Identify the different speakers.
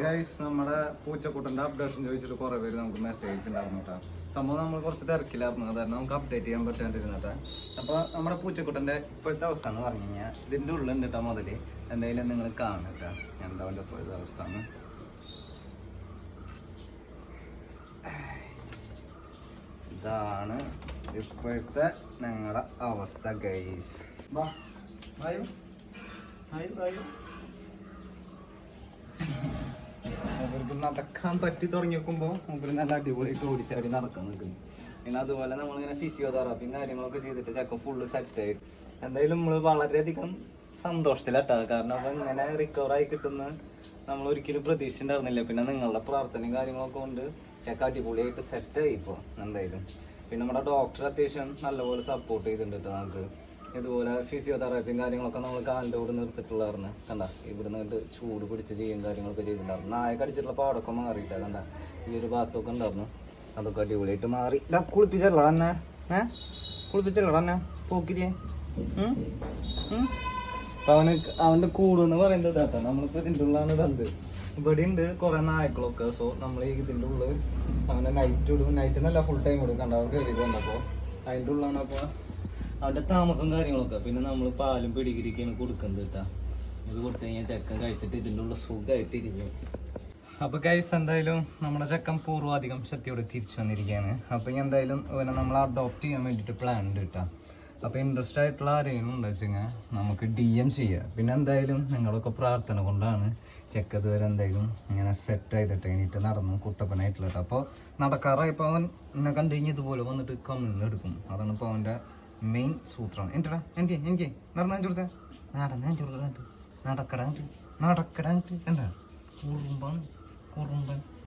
Speaker 1: Guys, നമ്മുടെ പൂച്ചക്കുട്ടൻ്റെ updation ചോദിച്ചിട്ട് കുറേ പേര് നമുക്ക് മെസ്സേജ് ഉണ്ടായിരുന്നു കേട്ടോ. സംഭവം നമ്മൾ കുറച്ച് തിരക്കിലായിരുന്നു, അതായത് നമുക്ക് അപ്ഡേറ്റ് ചെയ്യാൻ പറ്റാണ്ടിരുന്നിട്ട്. അപ്പോൾ നമ്മുടെ പൂച്ചക്കുട്ടൻ്റെ ഇപ്പോഴത്തെ അവസ്ഥ എന്ന് പറഞ്ഞു കഴിഞ്ഞാൽ ഇതിൻ്റെ ഉള്ളുണ്ട് കേട്ടോ. മുതൽ എന്തായാലും നിങ്ങൾ കാണും കേട്ടോ എന്താ അവൻ്റെ ഇപ്പോഴത്തെ അവസ്ഥ എന്ന്. ഇതാണ് ഇപ്പോഴത്തെ ഞങ്ങളുടെ അവസ്ഥ ഗൈസ്. വാ വായു വായു വായു. മൂപ്പർക്ക് നടക്കാൻ പറ്റി തുടങ്ങി നോക്കുമ്പോൾ മൂപ്പര് നല്ല അടിപൊളിയായിട്ട് ഓടിച്ചാടി നടക്കാൻ നിൽക്കുന്നു. പിന്നെ അതുപോലെ നമ്മളിങ്ങനെ ഫിസിയോതെറാപ്പിയും കാര്യങ്ങളൊക്കെ ചെയ്തിട്ട് ചെക്കൻ ഫുള്ള് സെറ്റായിട്ട് എന്തായാലും നമ്മൾ വളരെയധികം സന്തോഷത്തിലാട്ടാ. കാരണം അപ്പം ഇങ്ങനെ റിക്കവറായി കിട്ടുന്ന നമ്മൾ ഒരിക്കലും പ്രതീക്ഷിച്ചിട്ടുണ്ടായിരുന്നില്ല. പിന്നെ നിങ്ങളുടെ പ്രാർത്ഥനയും കാര്യങ്ങളൊക്കെ കൊണ്ട് ചെക്ക അടിപൊളിയായിട്ട് സെറ്റായി ഇപ്പോൾ എന്തായാലും. പിന്നെ നമ്മുടെ ഡോക്ടർ അത്യാവശ്യം നല്ലപോലെ സപ്പോർട്ട് ചെയ്തിട്ടുണ്ട് കേട്ടോ. നമുക്ക് ഇതുപോലെ ഫിസിയോതെറാപ്പിയും കാര്യങ്ങളൊക്കെ നമ്മൾ കാലിൻ്റെ കൂടെ നിർത്തിയിട്ടുള്ളായിരുന്നു. കണ്ട ഇവിടുന്ന് കണ്ട് ചൂട് പിടിച്ച് ചെയ്യും കാര്യങ്ങളൊക്കെ ചെയ്തിട്ടുണ്ടായിരുന്നു. നായ കടിച്ചിട്ടുള്ള പാടൊക്കെ മാറിയിട്ടാണ്. കണ്ട ഈ ഒരു ഭാഗത്തൊക്കെ ഉണ്ടായിരുന്നു, അതൊക്കെ അടിപൊളിയായിട്ട് മാറി. കുളിപ്പിച്ചല്ലോ എന്നെ, കുളിപ്പിച്ചല്ലോ എന്നെ പോക്കിരിയെ. അപ്പം അവൻ്റെ കൂടെന്ന് പറയുന്നത് ഇതാട്ടോ. നമ്മളിപ്പോൾ ഇതിൻ്റെ ഉള്ളിലാണ് ഇടത്. ഇവിടെ ഉണ്ട് കുറേ നായ്ക്കളൊക്കെ. സോ നമ്മൾ ഇതിൻ്റെ ഉള്ളിൽ അവൻ്റെ നൈറ്റ് ഇടും. നൈറ്റ് എന്നല്ല ഫുൾ ടൈം ഇടും. കണ്ട അവൻ കയറി വന്നപ്പോൾ അതിൻ്റെ ഉള്ളിലാണ്. അപ്പോൾ അവൻ്റെ താമസം കാര്യങ്ങളൊക്കെ. പിന്നെ നമ്മൾ പാലും പിടികിരിക്കാണ് കൊടുക്കുന്നത് കേട്ടോ. ഇത് കൊടുത്തു കഴിഞ്ഞാൽ ചെക്കൻ കഴിച്ചിട്ട് ഇതിൻ്റെ ഉള്ള സുഖമായിട്ടിരിക്കും. അപ്പോൾ ഗൈസ്, എന്തായാലും നമ്മുടെ ചെക്കൻ പൂർവാധികം ശക്തിയോടെ തിരിച്ചു വന്നിരിക്കുകയാണ്. അപ്പോൾ ഇനി എന്തായാലും ഇവനെ നമ്മൾ അഡോപ്റ്റ് ചെയ്യാൻ വേണ്ടിയിട്ട് പ്ലാൻ ഉണ്ട് കേട്ടോ. അപ്പോൾ ഇൻട്രസ്റ്റ് ആയിട്ടുള്ള ആരെങ്കിലും ഉണ്ടെന്ന് വെച്ച് കഴിഞ്ഞാൽ നമുക്ക് DM ചെയ്യാം. പിന്നെ എന്തായാലും നിങ്ങളൊക്കെ പ്രാർത്ഥന കൊണ്ടാണ് ചെക്ക ഇതുവരെ എന്തായാലും ഇങ്ങനെ സെറ്റ് ചെയ്തിട്ട് കഴിഞ്ഞിട്ട് നടന്നു കുട്ടപ്പനായിട്ടുള്ള കേട്ടോ. അപ്പോൾ നടക്കാറായപ്പോൾ അവൻ എന്നെ കണ്ടു കഴിഞ്ഞാൽ ഇതുപോലെ വന്നിട്ട് കമ്മിന്ന് എടുക്കും. അതാണ് ഇപ്പോൾ അവൻ്റെ മെയിൻ സൂത്രമാണ്. എന്റെടാ എനിക്ക് നടന്നാൻ ചോദിച്ചാൽ നടന്നാൻ ചോദിക്കാണ്ട് നടക്കടാ നടക്കടാ. എന്താ കുറുമ്പൻ.